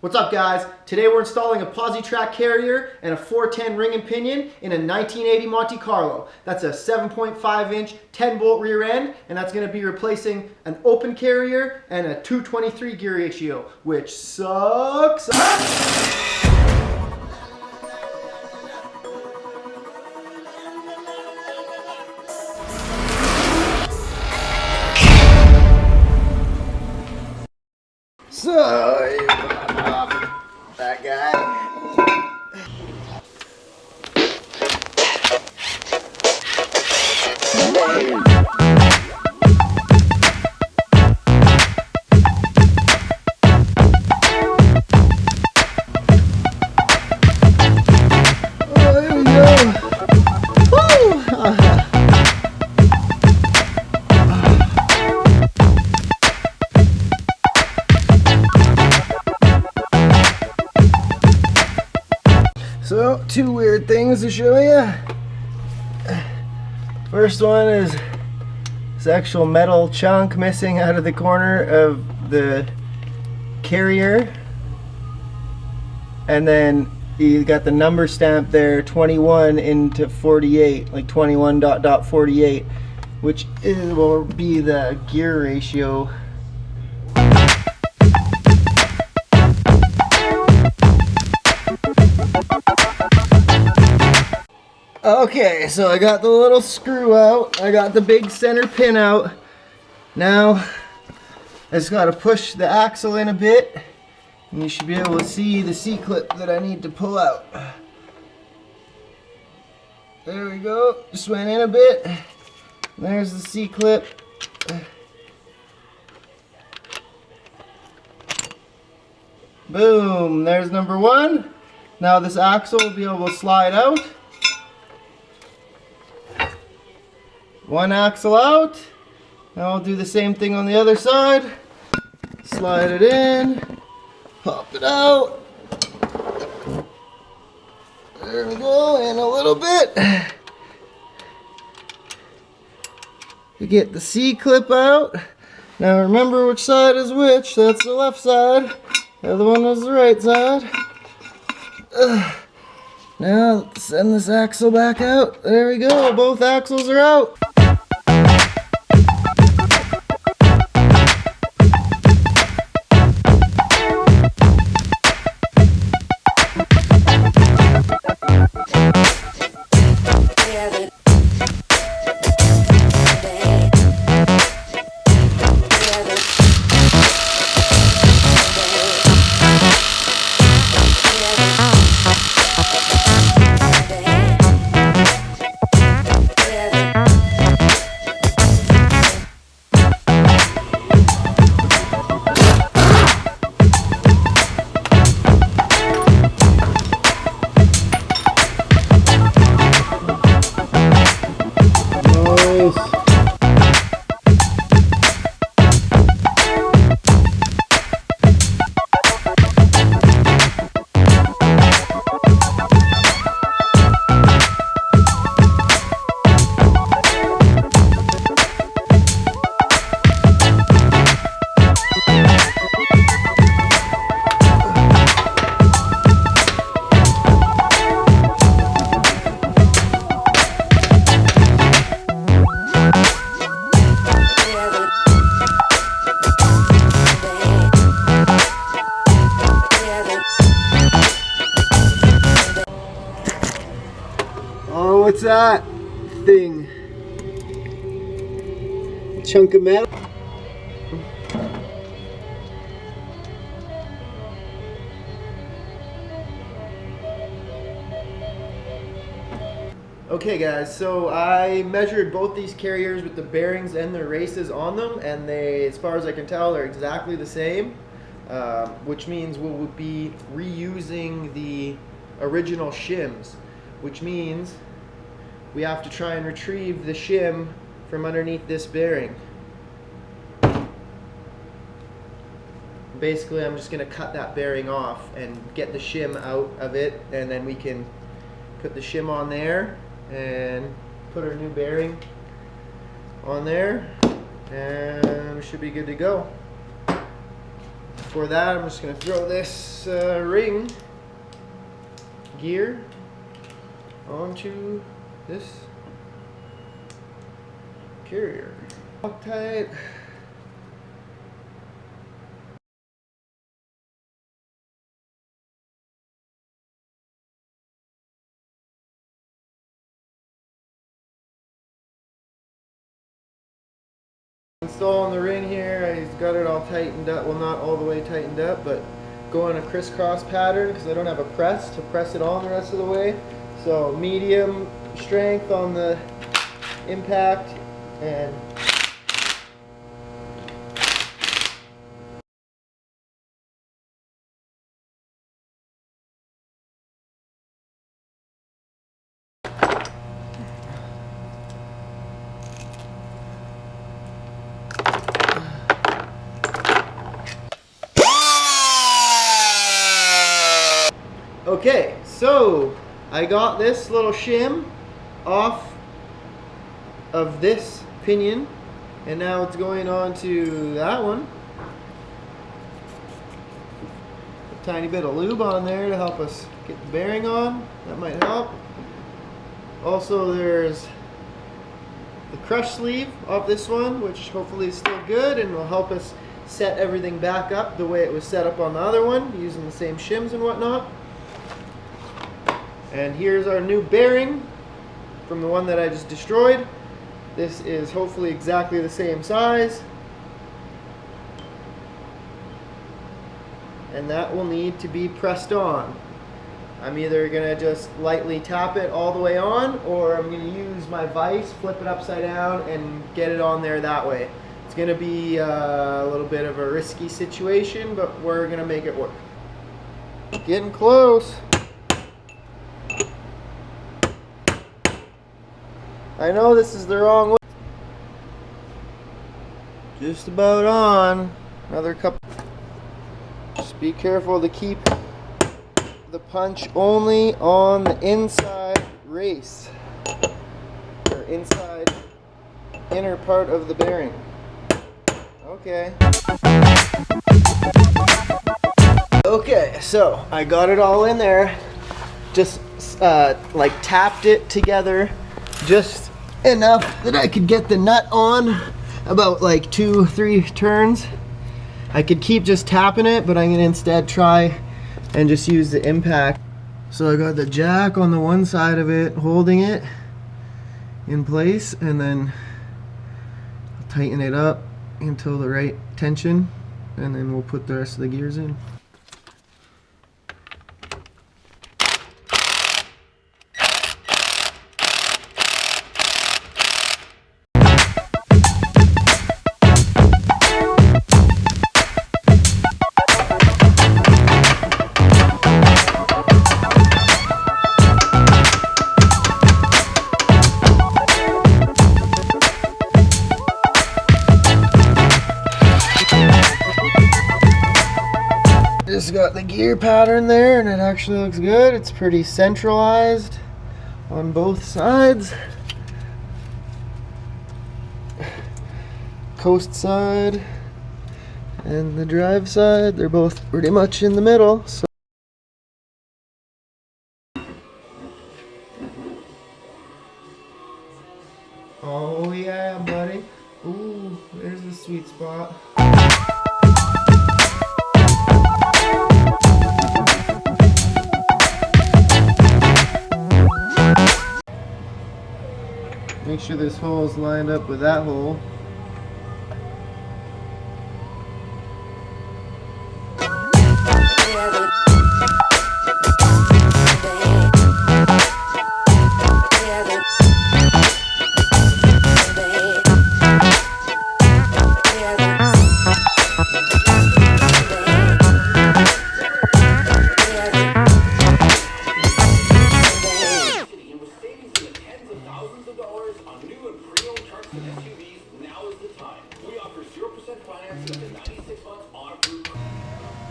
What's up, guys? Today we're installing a Posi-Trac carrier and a 410 ring and pinion in a 1980 Monte Carlo. That's a 7.5 inch 10 bolt rear end, and that's going to be replacing an open carrier and a 2:23 gear ratio, which sucks. So that guy. Oh, here we go. Woo! So, two weird things to show you. First one is this actual metal chunk missing out of the corner of the carrier. And then you got the number stamp there, 21 into 48, like 21.48, which will be the gear ratio. Okay, so I got the little screw out, I got the big center pin out. Now I just got to push the axle in a bit, and you should be able to see the C-clip that I need to pull out. There we go, just went in a bit. There's the C-clip. Boom, there's number one. Now this axle will be able to slide out. One axle out. Now I'll do the same thing on the other side. Slide it in, pop it out. There we go, and a little bit. You get the C-clip out. Now remember which side is which. That's the left side. The other one is the right side. Now send this axle back out. There we go, both axles are out. Oh, what's that thing? Chunk of metal? Okay guys, so I measured both these carriers with the bearings and the races on them, and they, as far as I can tell, are exactly the same, which means we will be reusing the original shims, which means we have to try and retrieve the shim from underneath this bearing. Basically, I'm just going to cut that bearing off and get the shim out of it, and then we can put the shim on there and put our new bearing on there, and we should be good to go. For that, I'm just going to throw this ring gear onto this carrier. Tight. Installing the ring here, I got it all tightened up. Well, not all the way tightened up, but going a crisscross pattern because I don't have a press to press it on the rest of the way. So medium strength on the impact and okay, so I got this little shim off of this pinion, and now it's going on to that one. A tiny bit of lube on there to help us get the bearing on. That might help. Also, there's the crush sleeve off this one, which hopefully is still good and will help us set everything back up the way it was set up on the other one, using the same shims and whatnot. And here's our new bearing from the one that I just destroyed. This is hopefully exactly the same size. And that will need to be pressed on. I'm either going to just lightly tap it all the way on, or I'm going to use my vise, flip it upside down, and get it on there that way. It's going to be a little bit of a risky situation, but we're going to make it work. Getting close. I know this is the wrong way. Just about on. Another couple. Just be careful to keep the punch only on the inside race, or inside inner part of the bearing. Okay. Okay, so I got it all in there. Just like tapped it together just enough that I could get the nut on, about like 2-3 turns. I could keep just tapping it, but I'm gonna instead try and just use the impact. So I got the jack on the one side of it holding it in place, and then I'll tighten it up until the right tension, and then we'll put the rest of the gears in. Just got the gear pattern there, and it actually looks good. It's pretty centralized on both sides. Coast side and the drive side, they're both pretty much in the middle. So oh yeah, buddy. Ooh, there's the sweet spot. Make sure this hole is lined up with that hole.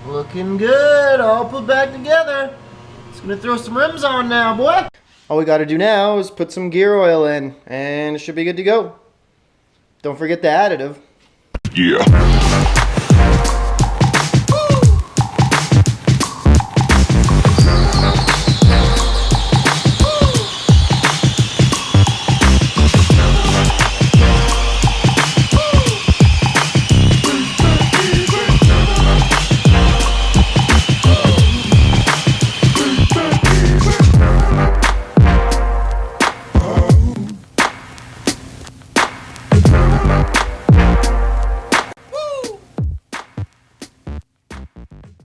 Looking good, all put back together. Just gonna throw some rims on now, boy. All we gotta do now is put some gear oil in, and it should be good to go. Don't forget the additive. Yeah.